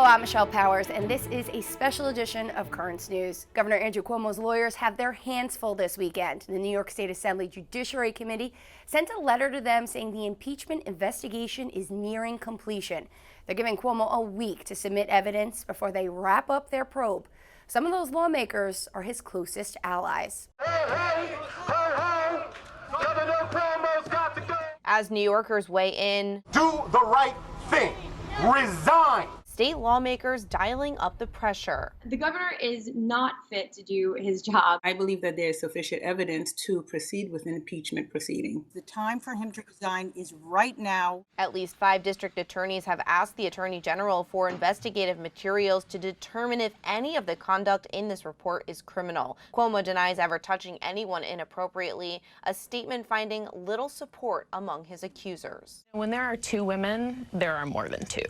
I'm Michelle Powers, and this is a special edition of Currents News. Governor Andrew Cuomo's lawyers have their hands full this weekend. The New York State Assembly Judiciary Committee sent a letter to them saying the impeachment investigation is nearing completion. They're giving Cuomo a week to submit evidence before they wrap up their probe. Some of those lawmakers are his closest allies. Governor Cuomo's got to go. As New Yorkers weigh in, Do the right thing. Resign. state lawmakers dialing up the pressure. The governor is not fit to do his job. I believe that there is sufficient evidence to proceed with an impeachment proceeding. The time for him to resign is right now. At least 5 district attorneys have asked the Attorney General for investigative materials to determine if any of the conduct in this report is criminal. Cuomo denies ever touching anyone inappropriately, a statement finding little support among his accusers. When there are 2 women, there are more than 2.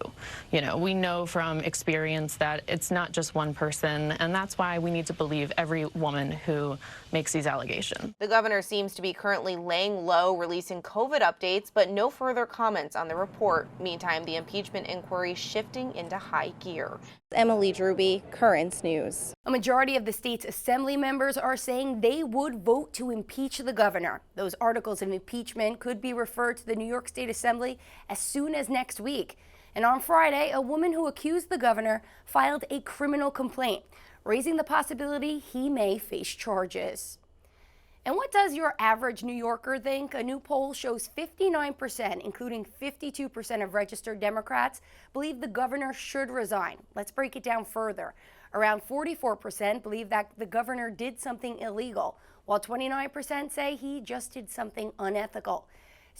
You know, we know from experience that it's not just one person, and that's why we need to believe every woman who makes these allegations. The governor seems to be currently laying low, releasing COVID updates, but no further comments on the report. Meantime, the impeachment inquiry shifting into high gear. Emily Druby, Currents News. A majority of the state's assembly members are saying they would vote to impeach the governor. Those articles of impeachment could be referred to the New York State Assembly as soon as next week. And on Friday, a woman who accused the governor filed a criminal complaint, raising the possibility he may face charges. And what does your average New Yorker think? A new poll shows 59%, including 52% of registered Democrats, believe the governor should resign. Let's break it down further. Around 44% believe that the governor did something illegal, while 29% say he just did something unethical.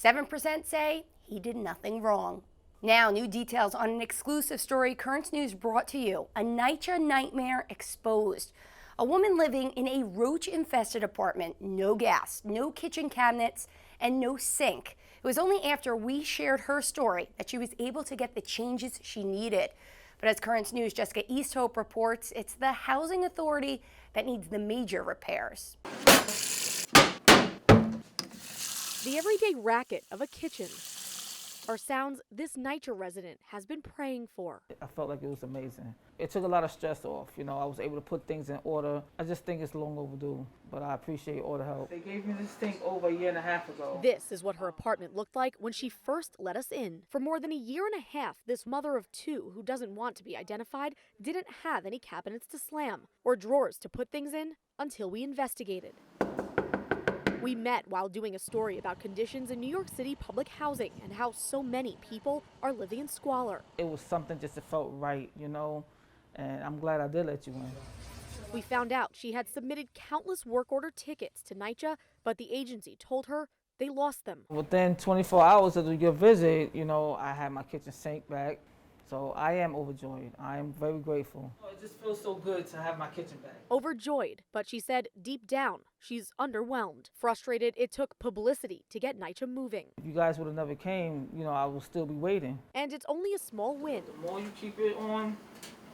7% say he did nothing wrong. Now, new details on an exclusive story Currents News brought to you. A NYCHA nightmare exposed. A woman living in a roach-infested apartment, no gas, no kitchen cabinets, and no sink. It was only after we shared her story that she was able to get the changes she needed. But as Currents News' Jessica Easthope reports, it's the housing authority that needs the major repairs. The everyday racket of a kitchen are sounds this NYCHA resident has been praying for. I felt like it was amazing. It took a lot of stress off. You know, I was able to put things in order. I just think it's long overdue, but I appreciate all the help. They gave me this thing over a year and a half ago. This is what her apartment looked like when she first let us in. For more than a year and a half, this mother of 2 who doesn't want to be identified didn't have any cabinets to slam or drawers to put things in until we investigated. We met while doing a story about conditions in New York City public housing and how so many people are living in squalor. It was something just that felt right, you know, and I'm glad I did let you in. We found out she had submitted countless work order tickets to NYCHA, but the agency told her they lost them. Within 24 hours of your visit, you know, I had my kitchen sink back. So I am overjoyed. I am very grateful. It just feels so good to have my kitchen back. Overjoyed, but she said deep down, she's underwhelmed. Frustrated, it took publicity to get NYCHA moving. If you guys would have never came, you know, I will still be waiting. And it's only a small win. The more you keep it on,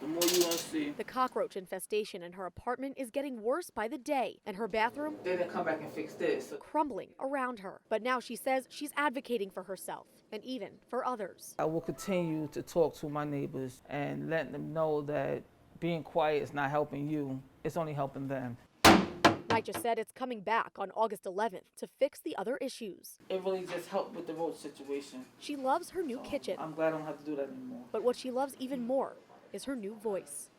the more you want to see. The cockroach infestation in her apartment is getting worse by the day, and her bathroom, They didn't come back and fix this. crumbling around her. But now she says she's advocating for herself and even for others. I will continue to talk to my neighbors and let them know that being quiet is not helping you. It's only helping them. NYCHA said it's coming back on August 11th to fix the other issues. It really just helped with the roach situation. She loves her new kitchen. I'm glad I don't have to do that anymore. But what she loves even more is her new voice.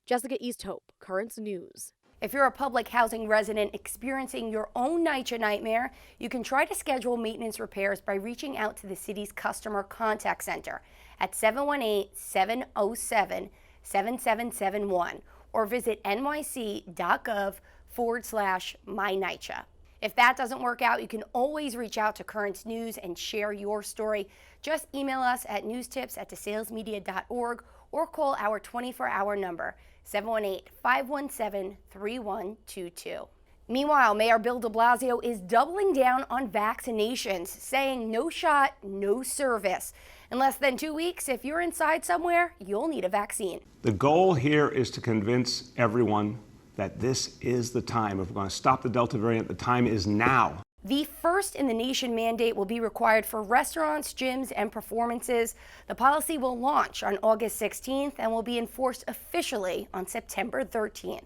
Jessica Easthope, Currents News. If you're a public housing resident experiencing your own NYCHA nightmare, you can try to schedule maintenance repairs by reaching out to the city's customer contact center at 718-707-7771 or visit nyc.gov/myNYCHA. If that doesn't work out, you can always reach out to Currents News and share your story. Just email us at newstips@desalesmedia.org or call our 24-hour number, 718-517-3122. Meanwhile, Mayor Bill de Blasio is doubling down on vaccinations, saying no shot, no service. In less than 2 weeks, if you're inside somewhere, you'll need a vaccine. The goal here is to convince everyone that this is the time. If we're going to stop the Delta variant, the time is now. The first in the nation mandate will be required for restaurants, gyms, and performances. The policy will launch on August 16th and will be enforced officially on September 13th.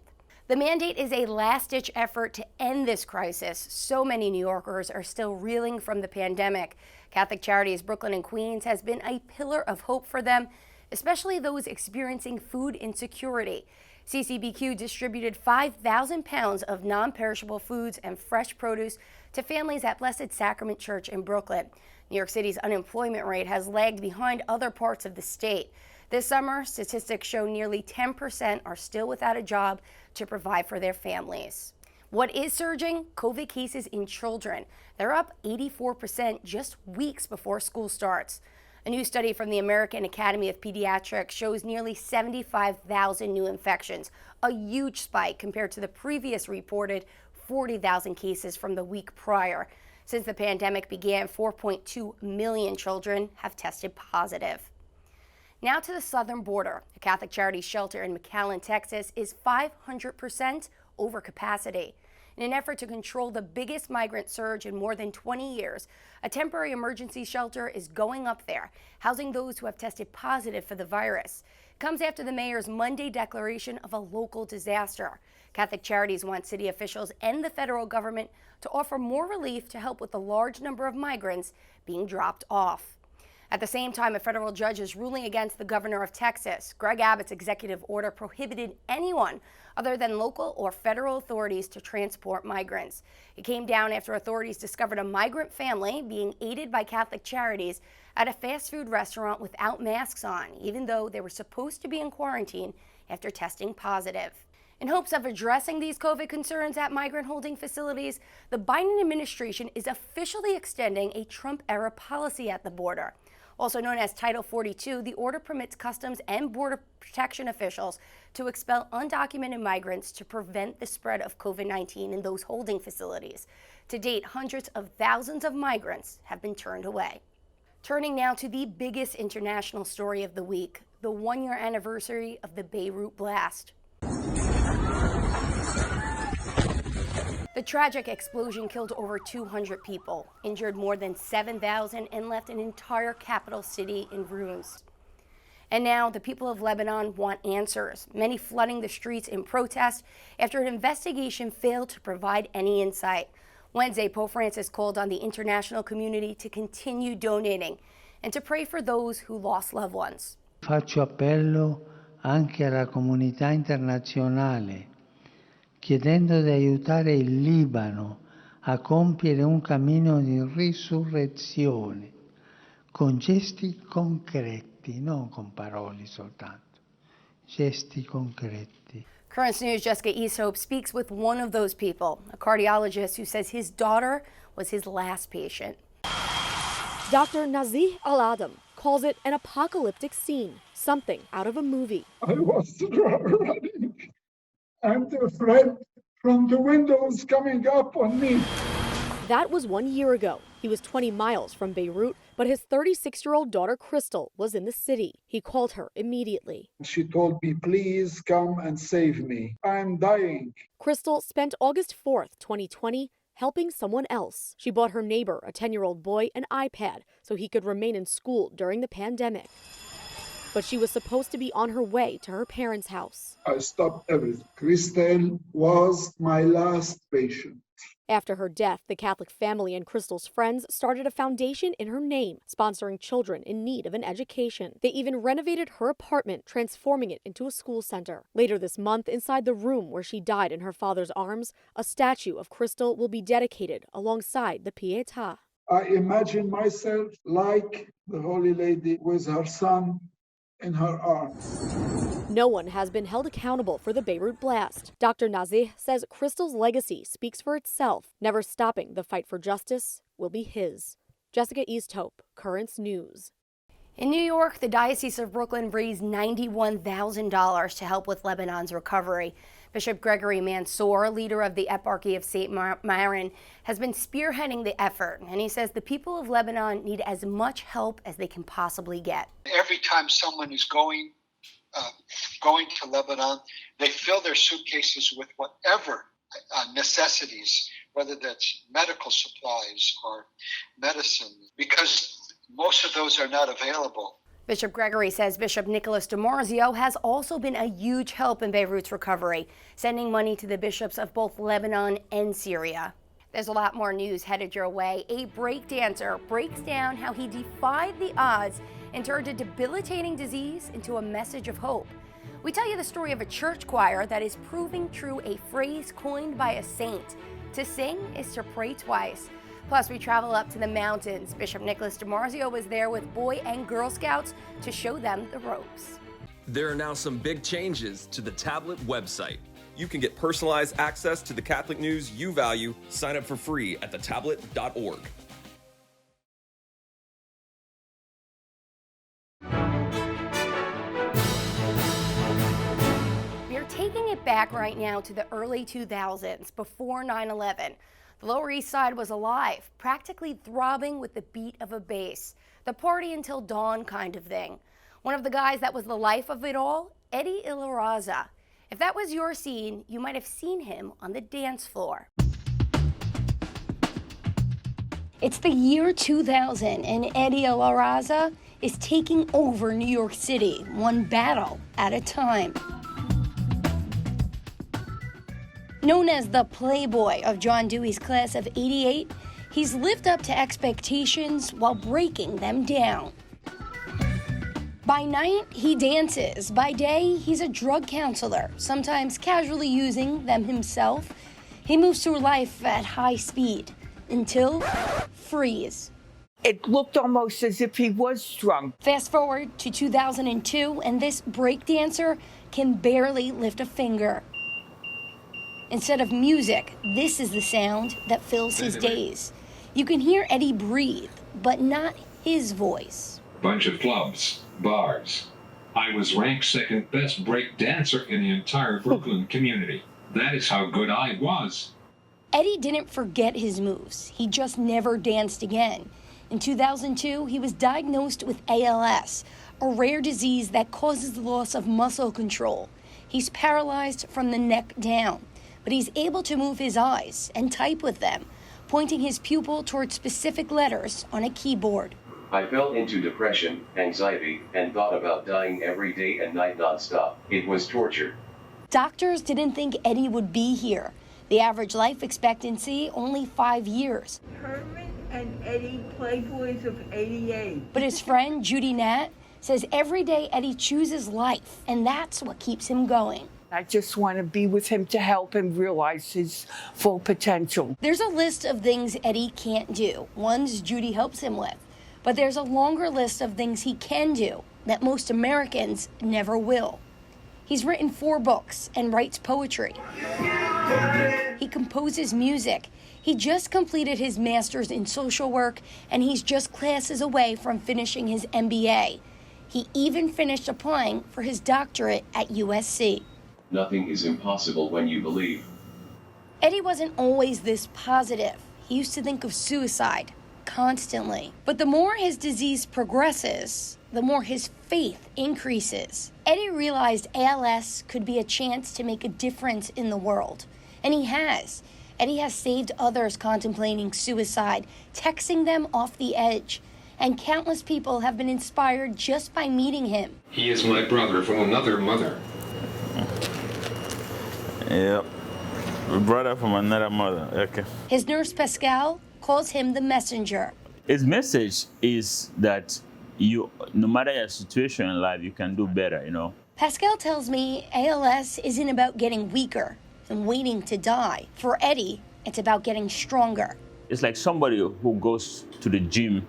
The mandate is a last-ditch effort to end this crisis. So many New Yorkers are still reeling from the pandemic. Catholic Charities Brooklyn and Queens has been a pillar of hope for them, especially those experiencing food insecurity. CCBQ distributed 5,000 pounds of non-perishable foods and fresh produce to families at Blessed Sacrament Church in Brooklyn. New York City's unemployment rate has lagged behind other parts of the state. This summer, statistics show nearly 10% are still without a job to provide for their families. What is surging? COVID cases in children. They're up 84% just weeks before school starts. A new study from the American Academy of Pediatrics shows nearly 75,000 new infections, a huge spike compared to the previous reported 40,000 cases from the week prior. Since the pandemic began, 4.2 million children have tested positive. Now to the southern border. A Catholic Charities shelter in McAllen, Texas is 500% over capacity. In an effort to control the biggest migrant surge in more than 20 years, a temporary emergency shelter is going up there, housing those who have tested positive for the virus. It comes after the mayor's Monday declaration of a local disaster. Catholic Charities want city officials and the federal government to offer more relief to help with the large number of migrants being dropped off. At the same time, a federal judge is ruling against the governor of Texas. Greg Abbott's executive order prohibited anyone other than local or federal authorities to transport migrants. It came down after authorities discovered a migrant family being aided by Catholic Charities at a fast food restaurant without masks on, even though they were supposed to be in quarantine after testing positive. In hopes of addressing these COVID concerns at migrant holding facilities, the Biden administration is officially extending a Trump-era policy at the border. Also known as Title 42, the order permits Customs and Border Protection officials to expel undocumented migrants to prevent the spread of COVID-19 in those holding facilities. To date, hundreds of thousands of migrants have been turned away. Turning now to the biggest international story of the week, the one-year anniversary of the Beirut blast. The tragic explosion killed over 200 people, injured more than 7,000, and left an entire capital city in ruins. And now the people of Lebanon want answers, many flooding the streets in protest after an investigation failed to provide any insight. Wednesday, Pope Francis called on the international community to continue donating and to pray for those who lost loved ones. Faccio appello anche alla comunità internazionale, chiedendo di aiutare il Libano a compiere un cammino di risurrezione con gesti concreti, non con parole soltanto, gesti concreti. Current News' Jessica Easthope speaks with one of those people, a cardiologist who says his daughter was his last patient. Dr. Nazih Al-Adam calls it an apocalyptic scene, something out of a movie. I was running, and the threat from the windows coming up on me. That was 1 year ago. He was 20 miles from Beirut, but his 36-year-old daughter, Crystal, was in the city. He called her immediately. She told me, please come and save me. I'm dying. Crystal spent August 4th, 2020, helping someone else. She bought her neighbor, a 10-year-old boy, an iPad so he could remain in school during the pandemic. But she was supposed to be on her way to her parents' house. I stopped everything. Crystal was my last patient. After her death, the Catholic family and Crystal's friends started a foundation in her name, sponsoring children in need of an education. They even renovated her apartment, transforming it into a school center. Later this month, inside the room where she died in her father's arms, a statue of Crystal will be dedicated alongside the Pietà. I imagine myself like the Holy Lady with her son in her arms. No one has been held accountable for the Beirut blast. Dr. Nazih says Crystal's legacy speaks for itself. Never stopping the fight for justice will be his. Jessica Easthope, Currents News. In New York, the Diocese of Brooklyn raised $91,000 to help with Lebanon's recovery. Bishop Gregory Mansour, leader of the Eparchy of St. Maron, has been spearheading the effort, and he says the people of Lebanon need as much help as they can possibly get. Every time someone is going to Lebanon, they fill their suitcases with whatever necessities whether that's medical supplies or medicine, because most of those are not available. Bishop Gregory says Bishop Nicholas de Blasio has also been a huge help in Beirut's recovery, sending money to the bishops of both Lebanon and Syria. There's a lot more news headed your way. A breakdancer breaks down how he defied the odds and turned a debilitating disease into a message of hope. We tell you the story of a church choir that is proving true a phrase coined by a saint. To sing is to pray twice. Plus, we travel up to the mountains. Bishop Nicholas de Blasio was there with Boy and Girl Scouts to show them the ropes. There are now some big changes to the tablet website. You can get personalized access to the Catholic news you value. Sign up for free at thetablet.org. We're taking it back right now to the early 2000s, before 9/11. The Lower East Side was alive, practically throbbing with the beat of a bass. The party until dawn kind of thing. One of the guys that was the life of it all, Eddie Larraza. If that was your scene, you might have seen him on the dance floor. It's the year 2000, and Eddie Larraza is taking over New York City, one battle at a time. Known as the Playboy of John Dewey's class of '88, he's lived up to expectations while breaking them down. By night, he dances. By day, he's a drug counselor, sometimes casually using them himself. He moves through life at high speed until freeze. It looked almost as if he was drunk. Fast forward to 2002, and this breakdancer can barely lift a finger. Instead of music, this is the sound that fills his days. You can hear Eddie breathe, but not his voice. Bunch of clubs, bars. I was ranked second best break dancer in the entire Brooklyn community. That is how good I was. Eddie didn't forget his moves. He just never danced again. In 2002, he was diagnosed with ALS, a rare disease that causes the loss of muscle control. He's paralyzed from the neck down, but he's able to move his eyes and type with them, pointing his pupil toward specific letters on a keyboard. I fell into depression, anxiety, and thought about dying every day and night nonstop. It was torture. Doctors didn't think Eddie would be here. The average life expectancy, only 5 years. Herman and Eddie, Playboys of '88. But his friend, Judy Nat, says every day Eddie chooses life, and that's what keeps him going. I just want to be with him to help him realize his full potential. There's a list of things Eddie can't do, ones Judy helps him with. But there's a longer list of things he can do that most Americans never will. He's written 4 books and writes poetry. He composes music. He just completed his master's in social work, and he's just classes away from finishing his MBA. He even finished applying for his doctorate at USC. Nothing is impossible when you believe. Eddie wasn't always this positive. He used to think of suicide constantly. But the more his disease progresses, the more his faith increases. Eddie realized ALS could be a chance to make a difference in the world. And he has. Eddie has saved others contemplating suicide, texting them off the edge. And countless people have been inspired just by meeting him. He is my brother from another mother. Yep. Brother from another mother. Okay. His nurse, Pascal, calls him the messenger. His message is that you, no matter your situation in life, you can do better, you know. Pascal tells me ALS isn't about getting weaker and waiting to die. For Eddie, it's about getting stronger. It's like somebody who goes to the gym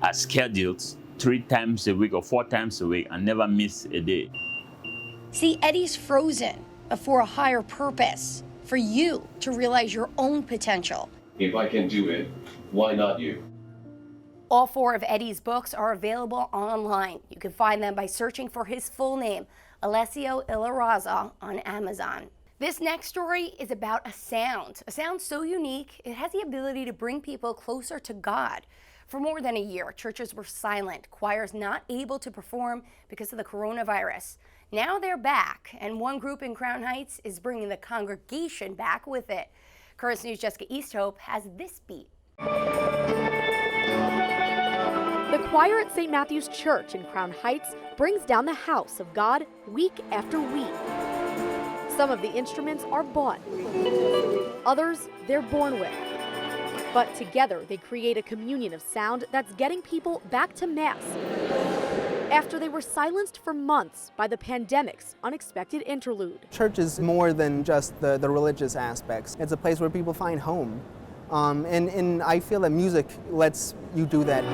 as scheduled 3 times a week or 4 times a week and never miss a day. See, Eddie's frozen, but for a higher purpose, for you to realize your own potential. If I can do it, why not you? All 4 of Eddie's books are available online. You can find them by searching for his full name, Alessio Larraza, on Amazon. This next story is about a sound so unique, it has the ability to bring people closer to God. For more than a year, churches were silent, choirs not able to perform because of the coronavirus. Now they're back, and one group in Crown Heights is bringing the congregation back with it. Currents News' Jessica Easthope has this beat. The choir at St. Matthew's Church in Crown Heights brings down the house of God week after week. Some of the instruments are bought, others they're born with. But together they create a communion of sound that's getting people back to Mass after they were silenced for months by the pandemic's unexpected interlude. Church is more than just the religious aspects. It's a place where people find home. And I feel that music lets you do that.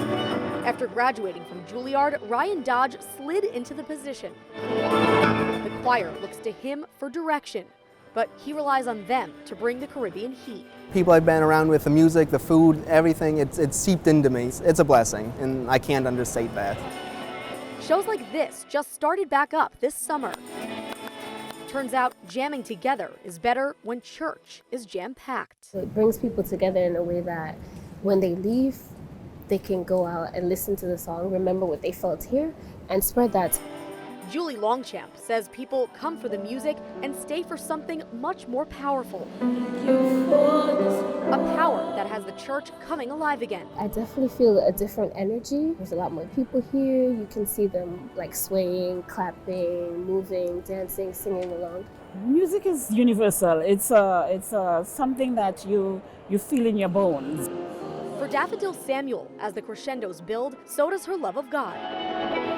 After graduating from Juilliard, Ryan Dodge slid into the position. The choir looks to him for direction, but he relies on them to bring the Caribbean heat. People I've been around with, the music, the food, everything, it's seeped into me. It's a blessing, and I can't understate that. Shows like this just started back up this summer. Turns out jamming together is better when church is jam-packed. So it brings people together in a way that when they leave, they can go out and listen to the song, remember what they felt here, and spread that. Julie Longchamp says people come for the music and stay for something much more powerful. A power that has the church coming alive again. I definitely feel a different energy. There's a lot more people here. You can see them like swaying, clapping, moving, dancing, singing along. Music is universal. It's something that you feel in your bones. For Daffodil Samuel, as the crescendos build, so does her love of God.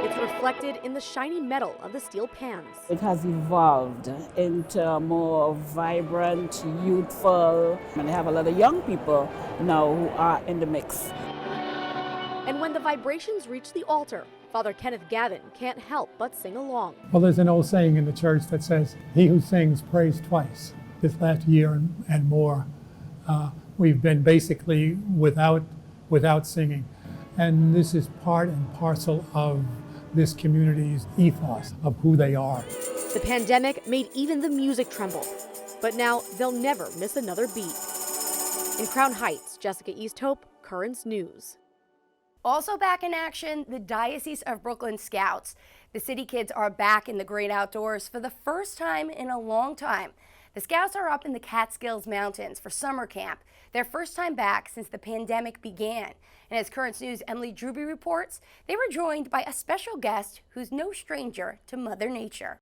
It's reflected in the shiny metal of the steel pans. It has evolved into a more vibrant, youthful, and they have a lot of young people now who are in the mix. And when the vibrations reach the altar, Father Kenneth Gavin can't help but sing along. Well, there's an old saying in the church that says, "He who sings prays twice." This last year and more, we've been basically without singing. And this is part and parcel of this community's ethos of who they are. The pandemic made even the music tremble, but now they'll never miss another beat. In Crown Heights, Jessica Easthope, Currents News. Also back in action, the Diocese of Brooklyn Scouts. The city kids are back in the great outdoors for the first time in a long time. The Scouts are up in the Catskills Mountains for summer camp, their first time back since the pandemic began. And as Currents News' Emily Druby reports, they were joined by a special guest who's no stranger to Mother Nature.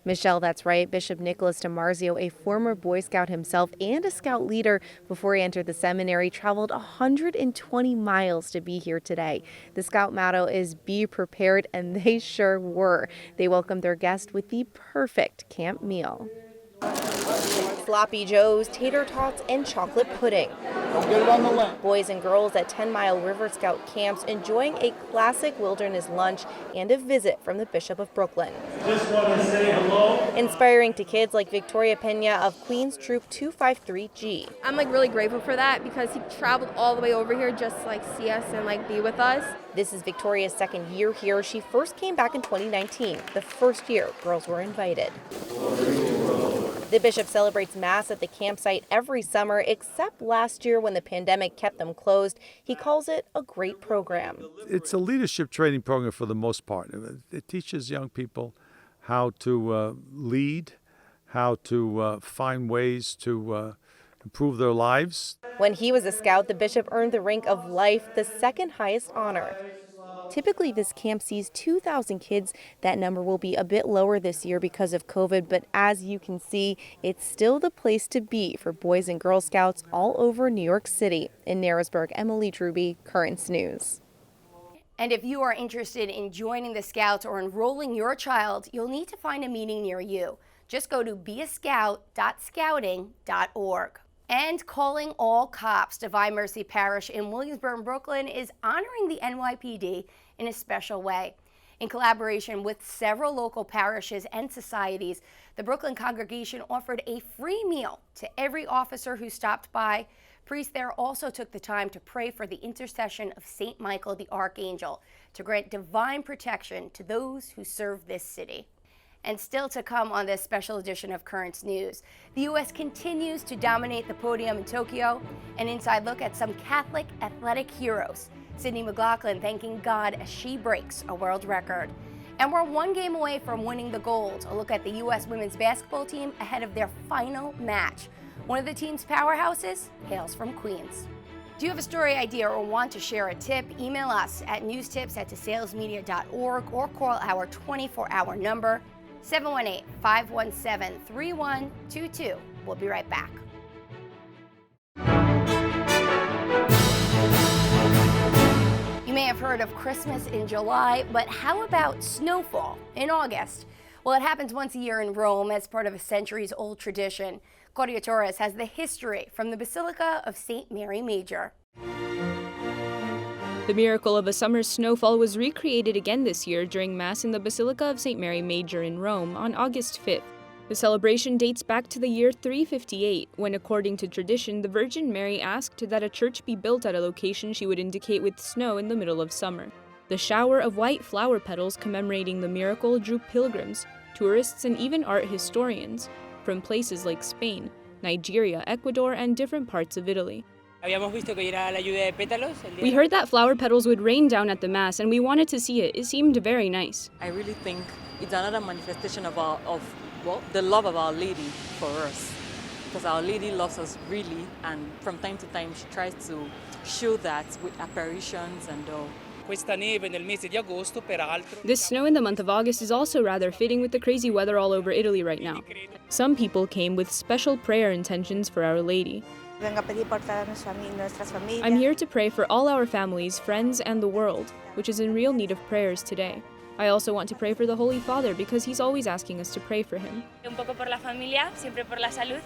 Michelle, that's right. Bishop Nicholas DiMarzio, a former Boy Scout himself and a Scout leader before he entered the seminary, traveled 120 miles to be here today. The Scout motto is "Be prepared," and they sure were. They welcomed their guest with the perfect camp meal. Sloppy Joes, tater tots, and chocolate pudding. Don't get it on the left. Boys and girls at 10 Mile River Scout camps enjoying a classic wilderness lunch and a visit from the Bishop of Brooklyn. Just want to say hello. Inspiring to kids like Victoria Pena of Queens Troop 253G. I'm really grateful for that because he traveled all the way over here just to see us and be with us. This is Victoria's second year here. She first came back in 2019, the first year girls were invited. The bishop celebrates Mass at the campsite every summer, except last year when the pandemic kept them closed. He calls it a great program. It's a leadership training program for the most part. It teaches young people how to lead, how to find ways to improve their lives. When he was a scout, the bishop earned the rank of Life, the second highest honor. Typically, this camp sees 2,000 kids. That number will be a bit lower this year because of COVID, but as you can see, it's still the place to be for Boys and Girl Scouts all over New York City. In Narrowsburg, Emily Druby, Currents News. And if you are interested in joining the Scouts or enrolling your child, you'll need to find a meeting near you. Just go to beascout.scouting.org. And calling all cops, Divine Mercy Parish in Williamsburg, Brooklyn is honoring the NYPD in a special way. In collaboration with several local parishes and societies, the Brooklyn congregation offered a free meal to every officer who stopped by. Priests there also took the time to pray for the intercession of St. Michael the Archangel to grant divine protection to those who serve this city. And still to come on this special edition of Currents News, the U.S. continues to dominate the podium in Tokyo. An inside look at some Catholic athletic heroes. Sydney McLaughlin thanking God as she breaks a world record. And we're one game away from winning the gold. A look at the U.S. women's basketball team ahead of their final match. One of the team's powerhouses hails from Queens. Do you have a story idea or want to share a tip? Email us at newstips@desalesmedia.org or call our 24-hour number, 718-517-3122. We'll be right back. You may have heard of Christmas in July, but how about Snowfall in August? Well, it happens once a year in Rome as part of a centuries-old tradition. Claudia Torres has the history from the Basilica of St. Mary Major. The miracle of a summer's snowfall was recreated again this year during Mass in the Basilica of St. Mary Major in Rome on August 5th. The celebration dates back to the year 358, when, according to tradition, the Virgin Mary asked that a church be built at a location she would indicate with snow in the middle of summer. The shower of white flower petals commemorating the miracle drew pilgrims, tourists, and even art historians from places like Spain, Nigeria, Ecuador, and different parts of Italy. We heard that flower petals would rain down at the Mass, and we wanted to see it. It seemed very nice. I really think it's another manifestation of the love of Our Lady for us. Because Our Lady loves us really, and from time to time she tries to show that with apparitions and all. This snow in the month of August is also rather fitting with the crazy weather all over Italy right now. Some people came with special prayer intentions for Our Lady. I'm here to pray for all our families, friends, and the world, which is in real need of prayers today. I also want to pray for the Holy Father because he's always asking us to pray for him.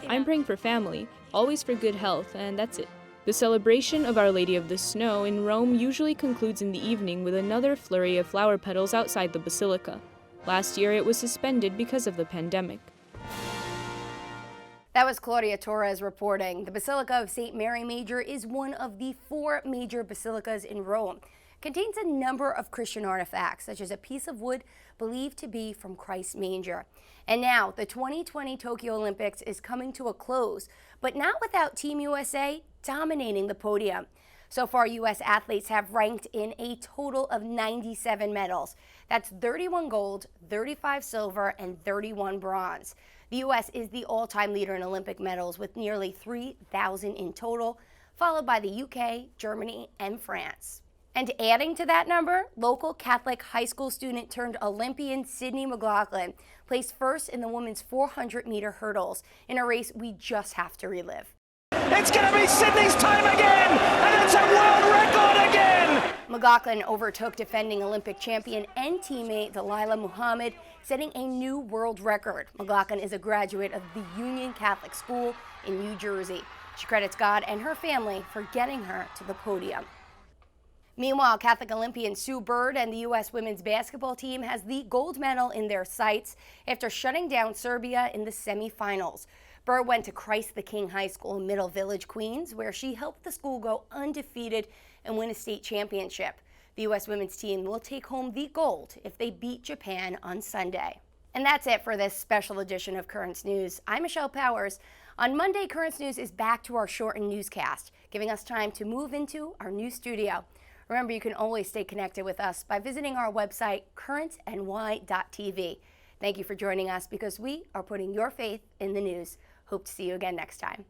I'm praying for family, always for good health, and that's it. The celebration of Our Lady of the Snow in Rome usually concludes in the evening with another flurry of flower petals outside the basilica. Last year it was suspended because of the pandemic. That was Claudia Torres reporting. The Basilica of St. Mary Major is one of the 4 major basilicas in Rome. It contains a number of Christian artifacts, such as a piece of wood believed to be from Christ's manger. And now, the 2020 Tokyo Olympics is coming to a close, but not without Team USA dominating the podium. So far, U.S. athletes have ranked in a total of 97 medals. That's 31 gold, 35 silver, and 31 bronze. The U.S. is the all-time leader in Olympic medals with nearly 3,000 in total, followed by the U.K., Germany, and France. And adding to that number, local Catholic high school student turned Olympian Sydney McLaughlin placed first in the women's 400-meter hurdles in a race we just have to relive. It's going to be Sydney's time again, and it's a world record again! McLaughlin overtook defending Olympic champion and teammate Delilah Muhammad, setting a new world record. McLaughlin is a graduate of the Union Catholic School in New Jersey. She credits God and her family for getting her to the podium. Meanwhile, Catholic Olympian Sue Bird and the U.S. women's basketball team has the gold medal in their sights after shutting down Serbia in the semifinals. Bird went to Christ the King High School in Middle Village, Queens, where she helped the school go undefeated and win a state championship. The U.S. women's team will take home the gold if they beat Japan on Sunday. And that's it for this special edition of Currents News. I'm Michelle Powers. On Monday, Currents News is back to our shortened newscast, giving us time to move into our new studio. Remember, you can always stay connected with us by visiting our website, currentsny.tv. Thank you for joining us because we are putting your faith in the news. Hope to see you again next time.